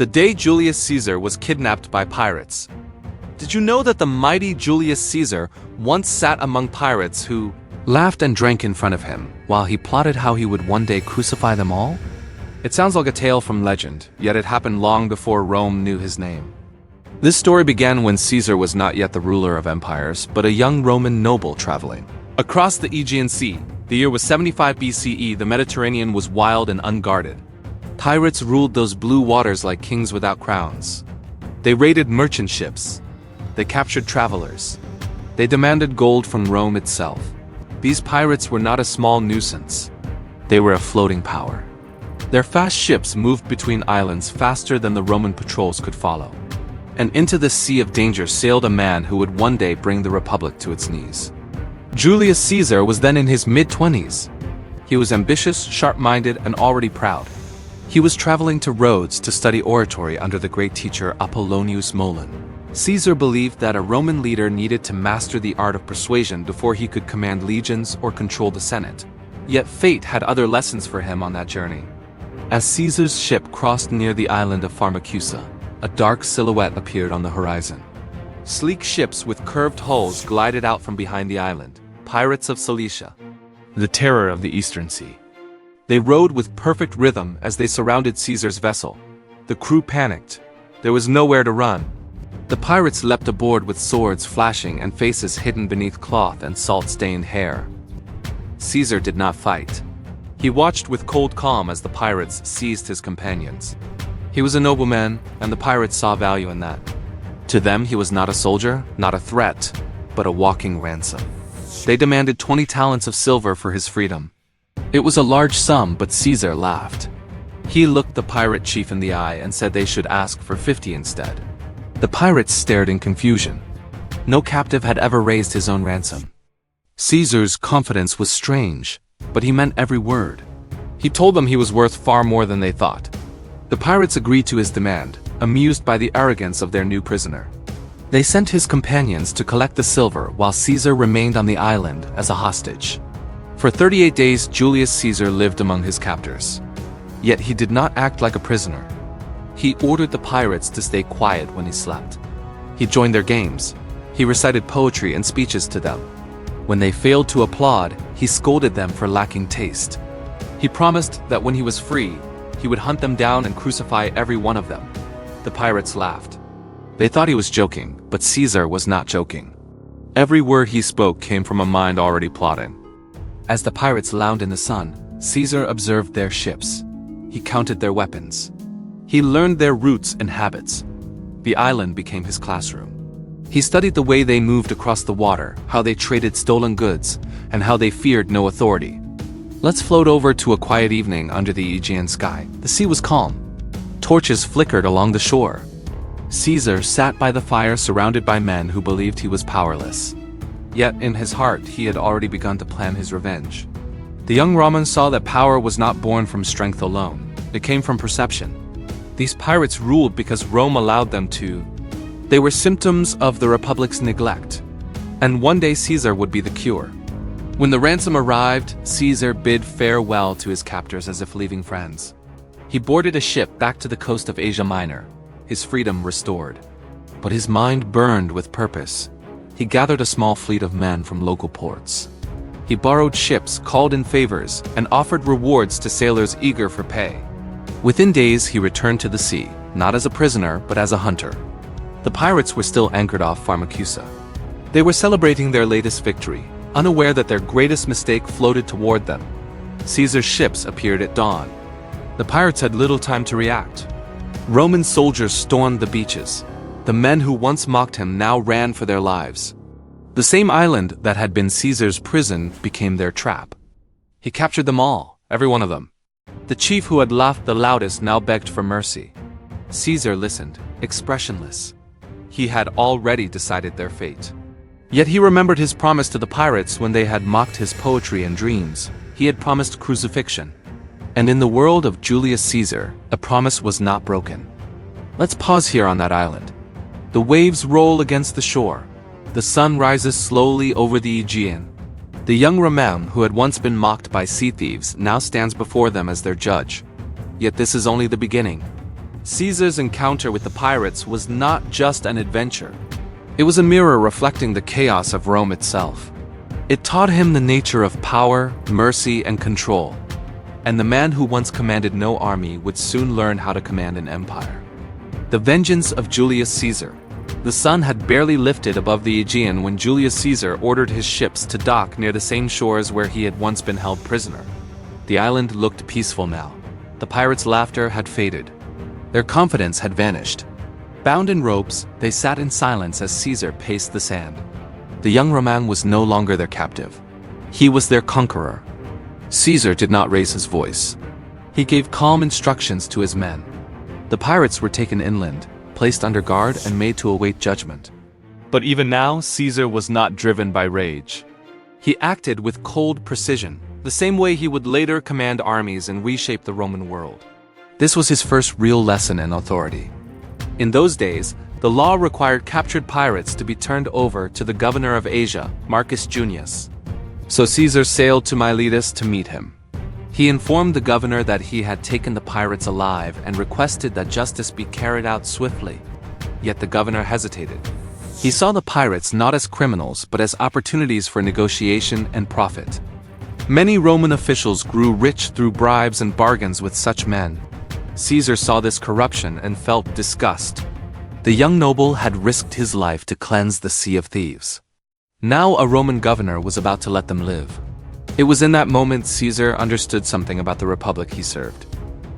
The day Julius Caesar was kidnapped by pirates. Did you know that the mighty Julius Caesar once sat among pirates who laughed and drank in front of him, while he plotted how he would one day crucify them all? It sounds like a tale from legend, yet it happened long before Rome knew his name. This story began when Caesar was not yet the ruler of empires, but a young Roman noble traveling across the Aegean Sea. The year was 75 BCE. The Mediterranean was wild and unguarded. Pirates ruled those blue waters like kings without crowns. They raided merchant ships. They captured travelers. They demanded gold from Rome itself. These pirates were not a small nuisance. They were a floating power. Their fast ships moved between islands faster than the Roman patrols could follow. And into this sea of danger sailed a man who would one day bring the Republic to its knees. Julius Caesar was then in his mid-20s. He was ambitious, sharp-minded, and already proud. He was traveling to Rhodes to study oratory under the great teacher Apollonius Molon. Caesar believed that a Roman leader needed to master the art of persuasion before he could command legions or control the Senate. Yet fate had other lessons for him on that journey. As Caesar's ship crossed near the island of Pharmacusa, a dark silhouette appeared on the horizon. Sleek ships with curved hulls glided out from behind the island, pirates of Cilicia, the terror of the Eastern Sea. They rowed with perfect rhythm as they surrounded Caesar's vessel. The crew panicked. There was nowhere to run. The pirates leapt aboard with swords flashing and faces hidden beneath cloth and salt-stained hair. Caesar did not fight. He watched with cold calm as the pirates seized his companions. He was a nobleman, and the pirates saw value in that. To them, he was not a soldier, not a threat, but a walking ransom. They demanded 20 talents of silver for his freedom. It was a large sum, but Caesar laughed. He looked the pirate chief in the eye and said they should ask for 50 instead. The pirates stared in confusion. No captive had ever raised his own ransom. Caesar's confidence was strange, but he meant every word. He told them he was worth far more than they thought. The pirates agreed to his demand, amused by the arrogance of their new prisoner. They sent his companions to collect the silver while Caesar remained on the island as a hostage. For 38 days, Julius Caesar lived among his captors. Yet he did not act like a prisoner. He ordered the pirates to stay quiet when he slept. He joined their games. He recited poetry and speeches to them. When they failed to applaud, he scolded them for lacking taste. He promised that when he was free, he would hunt them down and crucify every one of them. The pirates laughed. They thought he was joking, but Caesar was not joking. Every word he spoke came from a mind already plotting. As the pirates lounged in the sun, Caesar observed their ships. He counted their weapons. He learned their routes and habits. The island became his classroom. He studied the way they moved across the water, how they traded stolen goods, and how they feared no authority. Let's float over to a quiet evening under the Aegean sky. The sea was calm. Torches flickered along the shore. Caesar sat by the fire surrounded by men who believed he was powerless. Yet in his heart he had already begun to plan his revenge. The young Roman saw that power was not born from strength alone. It came from perception. These pirates ruled because Rome allowed them to. They were symptoms of the Republic's neglect. And one day Caesar would be the cure. When the ransom arrived, Caesar bid farewell to his captors as if leaving friends. He boarded a ship back to the coast of Asia Minor, his freedom restored. But his mind burned with purpose. He gathered a small fleet of men from local ports. He borrowed ships, called in favors, and offered rewards to sailors eager for pay. Within days, he returned to the sea, not as a prisoner, but as a hunter. The pirates were still anchored off Pharmacusa. They were celebrating their latest victory, unaware that their greatest mistake floated toward them. Caesar's ships appeared at dawn. The pirates had little time to react. Roman soldiers stormed the beaches. The men who once mocked him now ran for their lives. The same island that had been Caesar's prison became their trap. He captured them all, every one of them. The chief who had laughed the loudest now begged for mercy. Caesar listened, expressionless. He had already decided their fate. Yet he remembered his promise to the pirates when they had mocked his poetry and dreams. He had promised crucifixion. And in the world of Julius Caesar, a promise was not broken. Let's pause here on that island. The waves roll against the shore. The sun rises slowly over the Aegean. The young Roman, who had once been mocked by sea thieves, now stands before them as their judge. Yet this is only the beginning. Caesar's encounter with the pirates was not just an adventure. It was a mirror reflecting the chaos of Rome itself. It taught him the nature of power, mercy, and control. And the man who once commanded no army would soon learn how to command an empire. The vengeance of Julius Caesar. The sun had barely lifted above the Aegean when Julius Caesar ordered his ships to dock near the same shores where he had once been held prisoner. The island looked peaceful now. The pirates' laughter had faded. Their confidence had vanished. Bound in ropes, they sat in silence as Caesar paced the sand. The young Roman was no longer their captive. He was their conqueror. Caesar did not raise his voice. He gave calm instructions to his men. The pirates were taken inland, placed under guard, and made to await judgment. But even now, Caesar was not driven by rage. He acted with cold precision, the same way he would later command armies and reshape the Roman world. This was his first real lesson in authority. In those days, the law required captured pirates to be turned over to the governor of Asia, Marcus Junius. So Caesar sailed to Miletus to meet him. He informed the governor that he had taken the pirates alive and requested that justice be carried out swiftly. Yet the governor hesitated. He saw the pirates not as criminals but as opportunities for negotiation and profit. Many Roman officials grew rich through bribes and bargains with such men. Caesar saw this corruption and felt disgust. The young noble had risked his life to cleanse the sea of thieves. Now a Roman governor was about to let them live. It was in that moment Caesar understood something about the republic he served.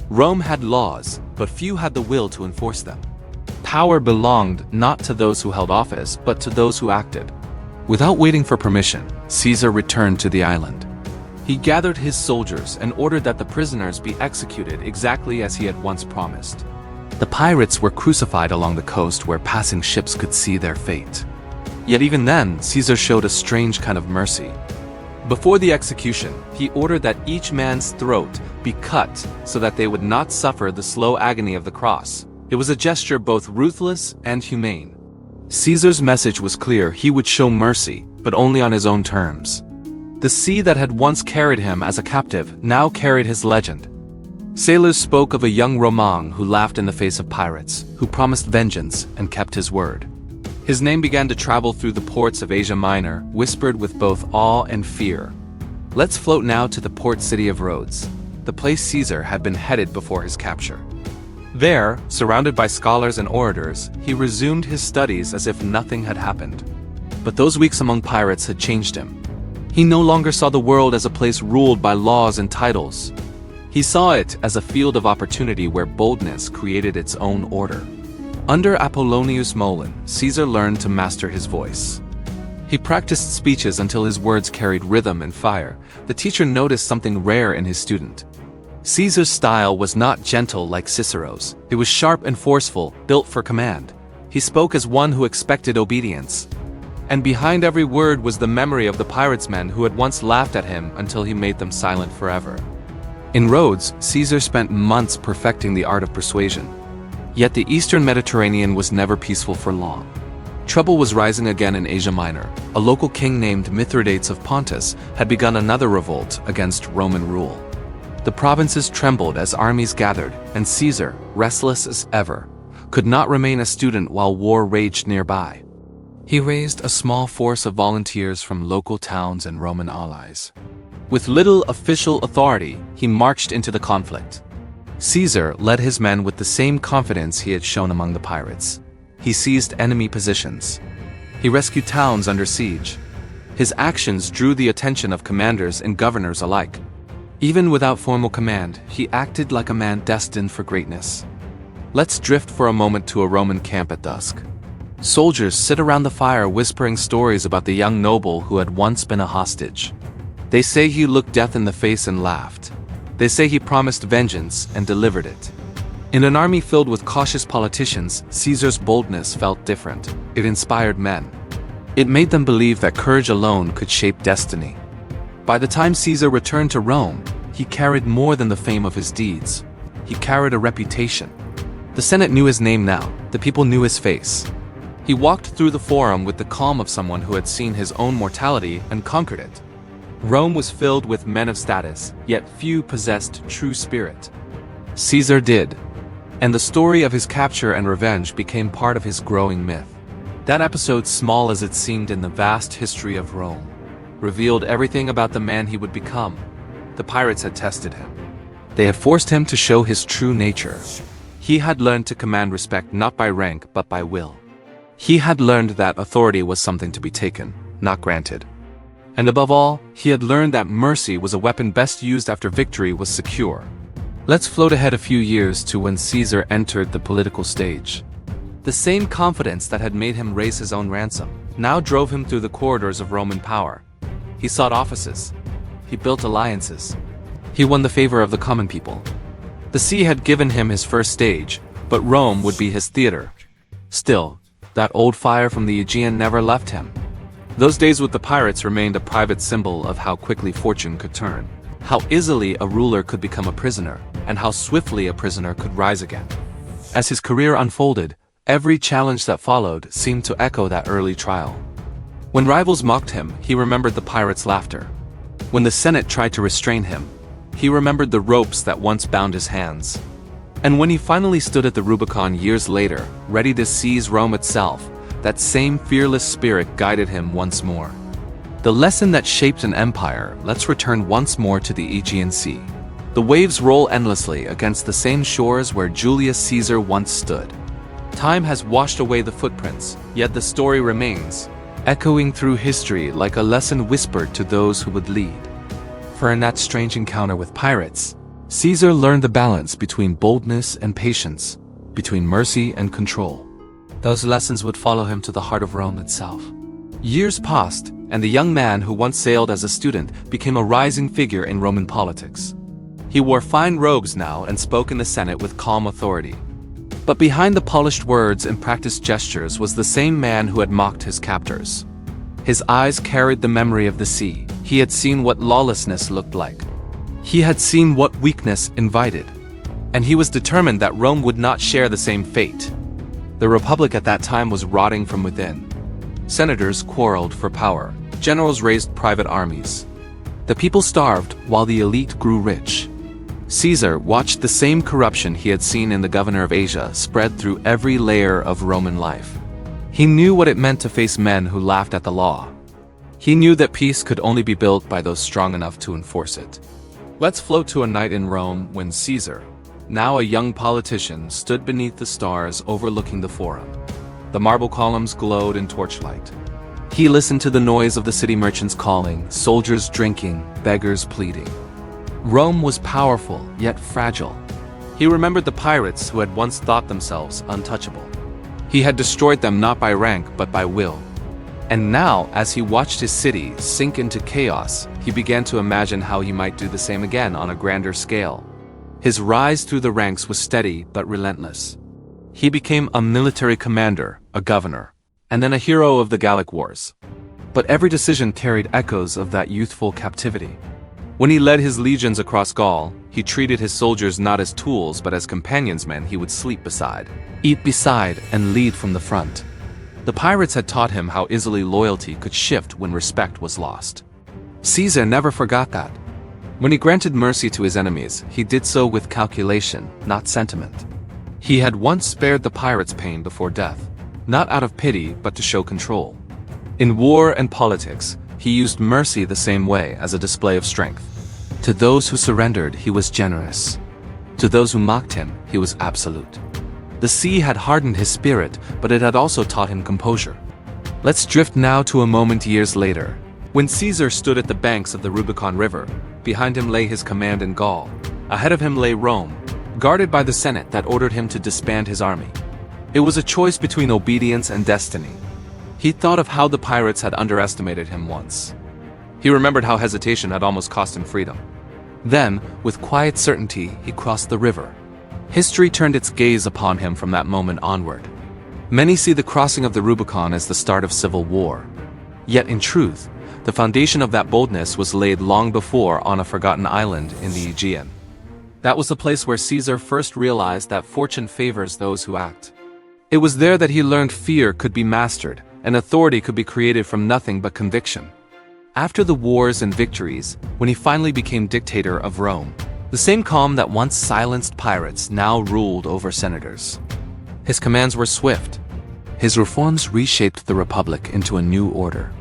Rome had laws, but few had the will to enforce them. Power belonged not to those who held office, but to those who acted. Without waiting for permission, Caesar returned to the island. He gathered his soldiers and ordered that the prisoners be executed exactly as he had once promised. The pirates were crucified along the coast where passing ships could see their fate. Yet even then, Caesar showed a strange kind of mercy. Before the execution, he ordered that each man's throat be cut so that they would not suffer the slow agony of the cross. It was a gesture both ruthless and humane. Caesar's message was clear: he would show mercy, but only on his own terms. The sea that had once carried him as a captive now carried his legend. Sailors spoke of a young Roman who laughed in the face of pirates, who promised vengeance and kept his word. His name began to travel through the ports of Asia Minor, whispered with both awe and fear. Let's float now to the port city of Rhodes, the place Caesar had been headed before his capture. There, surrounded by scholars and orators, he resumed his studies as if nothing had happened. But those weeks among pirates had changed him. He no longer saw the world as a place ruled by laws and titles. He saw it as a field of opportunity where boldness created its own order. Under Apollonius Molon, Caesar learned to master his voice. He practiced speeches until his words carried rhythm and fire. The teacher noticed something rare in his student. Caesar's style was not gentle like Cicero's. It was sharp and forceful, built for command. He spoke as one who expected obedience. And behind every word was the memory of the pirates' men who had once laughed at him until he made them silent forever. In Rhodes, Caesar spent months perfecting the art of persuasion. Yet the eastern Mediterranean was never peaceful for long. Trouble was rising again in Asia Minor. A local king named Mithridates of Pontus had begun another revolt against Roman rule. The provinces trembled as armies gathered, and Caesar, restless as ever, could not remain a student while war raged nearby. He raised a small force of volunteers from local towns and Roman allies. With little official authority, he marched into the conflict. Caesar led his men with the same confidence he had shown among the pirates. He seized enemy positions. He rescued towns under siege. His actions drew the attention of commanders and governors alike. Even without formal command, he acted like a man destined for greatness. Let's drift for a moment to a Roman camp at dusk. Soldiers sit around the fire whispering stories about the young noble who had once been a hostage. They say he looked death in the face and laughed. They say he promised vengeance and delivered it. In an army filled with cautious politicians, Caesar's boldness felt different. It inspired men. It made them believe that courage alone could shape destiny. By the time Caesar returned to Rome, he carried more than the fame of his deeds. He carried a reputation. The Senate knew his name now. The people knew his face. He walked through the forum with the calm of someone who had seen his own mortality and conquered it. Rome was filled with men of status, yet few possessed true spirit. Caesar did. and the story of his capture and revenge became part of his growing myth. That episode, small as it seemed in the vast history of Rome, revealed everything about the man he would become. The pirates had tested him. They had forced him to show his true nature. He had learned to command respect not by rank but by will. He had learned that authority was something to be taken, not granted. And above all, he had learned that mercy was a weapon best used after victory was secure. Let's float ahead a few years to when Caesar entered the political stage. The same confidence that had made him raise his own ransom now drove him through the corridors of Roman power. He sought offices. He built alliances. He won the favor of the common people. The sea had given him his first stage, but Rome would be his theater. Still, that old fire from the Aegean never left him. Those days with the pirates remained a private symbol of how quickly fortune could turn, how easily a ruler could become a prisoner, and how swiftly a prisoner could rise again. As his career unfolded, every challenge that followed seemed to echo that early trial. When rivals mocked him, he remembered the pirates' laughter. When the Senate tried to restrain him, he remembered the ropes that once bound his hands. And when he finally stood at the Rubicon years later, ready to seize Rome itself, that same fearless spirit guided him once more. The lesson that shaped an empire. Let's return once more to the Aegean Sea. The waves roll endlessly against the same shores where Julius Caesar once stood. Time has washed away the footprints, yet the story remains, echoing through history like a lesson whispered to those who would lead. For in that strange encounter with pirates, Caesar learned the balance between boldness and patience, between mercy and control. Those lessons would follow him to the heart of Rome itself. Years passed, and the young man who once sailed as a student became a rising figure in Roman politics. He wore fine robes now and spoke in the Senate with calm authority. But behind the polished words and practiced gestures was the same man who had mocked his captors. His eyes carried the memory of the sea. He had seen what lawlessness looked like. He had seen what weakness invited. And he was determined that Rome would not share the same fate. The Republic at that time was rotting from within. Senators quarreled for power. Generals raised private armies. The people starved while the elite grew rich. Caesar watched the same corruption he had seen in the governor of Asia spread through every layer of Roman life. He knew what it meant to face men who laughed at the law. He knew that peace could only be built by those strong enough to enforce it. Let's float to a night in Rome when Caesar, now a young politician, stood beneath the stars overlooking the Forum. The marble columns glowed in torchlight. He listened to the noise of the city merchants calling, soldiers drinking, beggars pleading. Rome was powerful, yet fragile. He remembered the pirates who had once thought themselves untouchable. He had destroyed them not by rank but by will. And now, as he watched his city sink into chaos, he began to imagine how he might do the same again on a grander scale. His rise through the ranks was steady but relentless. He became a military commander, a governor, and then a hero of the Gallic Wars. But every decision carried echoes of that youthful captivity. When he led his legions across Gaul, he treated his soldiers not as tools but as companions, men he would sleep beside, eat beside, and lead from the front. The pirates had taught him how easily loyalty could shift when respect was lost. Caesar never forgot that. When he granted mercy to his enemies, he did so with calculation, not sentiment. He had once spared the pirates pain before death, not out of pity but to show control. In war and politics, he used mercy the same way, as a display of strength. To those who surrendered, he was generous. To those who mocked him, he was absolute. The sea had hardened his spirit, but it had also taught him composure. Let's drift now to a moment years later. When Caesar stood at the banks of the Rubicon River, behind him lay his command in Gaul. Ahead of him lay Rome, guarded by the Senate that ordered him to disband his army. It was a choice between obedience and destiny. He thought of how the pirates had underestimated him once. He remembered how hesitation had almost cost him freedom. Then, with quiet certainty, he crossed the river. History turned its gaze upon him from that moment onward. Many see the crossing of the Rubicon as the start of civil war. Yet in truth, the foundation of that boldness was laid long before on a forgotten island in the Aegean. That was the place where Caesar first realized that fortune favors those who act. It was there that he learned fear could be mastered, and authority could be created from nothing but conviction. After the wars and victories, when he finally became dictator of Rome, The same calm that once silenced pirates now ruled over senators. His commands were swift. His reforms reshaped the Republic into a new order.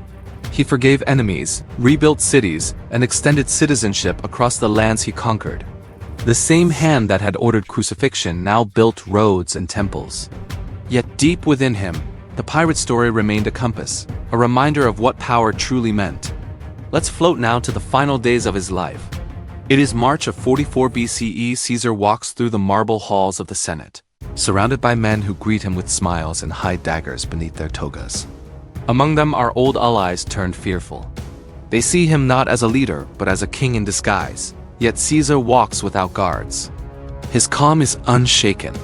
He forgave enemies, rebuilt cities, and extended citizenship across the lands he conquered. The same hand that had ordered crucifixion now built roads and temples. Yet deep within him, the pirate story remained a compass, a reminder of what power truly meant. Let's float now to the final days of his life. It is March of 44 BCE. Caesar walks through the marble halls of the Senate, surrounded by men who greet him with smiles and hide daggers beneath their togas. Among them are old allies turned fearful. They see him not as a leader, but as a king in disguise. Yet Caesar walks without guards. His calm is unshaken.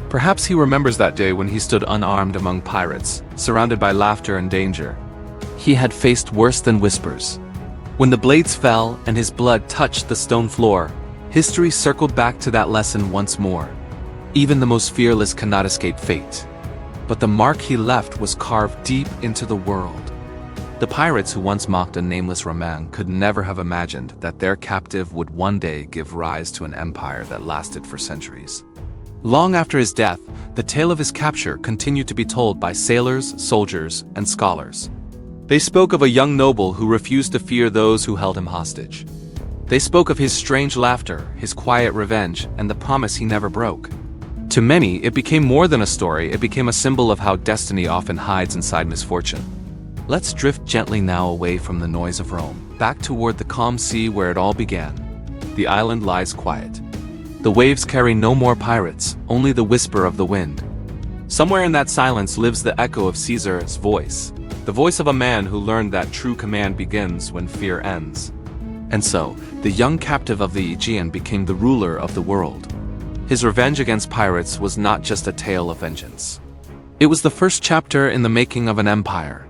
Perhaps he remembers that day when he stood unarmed among pirates, surrounded by laughter and danger. He had faced worse than whispers. When the blades fell and his blood touched the stone floor, history circled back to that lesson once more. Even the most fearless cannot escape fate. But the mark he left was carved deep into the world. The pirates who once mocked a nameless Roman could never have imagined that their captive would one day give rise to an empire that lasted for centuries. Long after his death, the tale of his capture continued to be told by sailors, soldiers, and scholars. They spoke of a young noble who refused to fear those who held him hostage. They spoke of his strange laughter, his quiet revenge, and the promise he never broke. To many, it became more than a story. It became a symbol of how destiny often hides inside misfortune. Let's drift gently now away from the noise of Rome, back toward the calm sea where it all began. The island lies quiet. The waves carry no more pirates, only the whisper of the wind. Somewhere in that silence lives the echo of Caesar's voice, the voice of a man who learned that true command begins when fear ends. And so, the young captive of the Aegean became the ruler of the world. His revenge against pirates was not just a tale of vengeance. It was the first chapter in the making of an empire,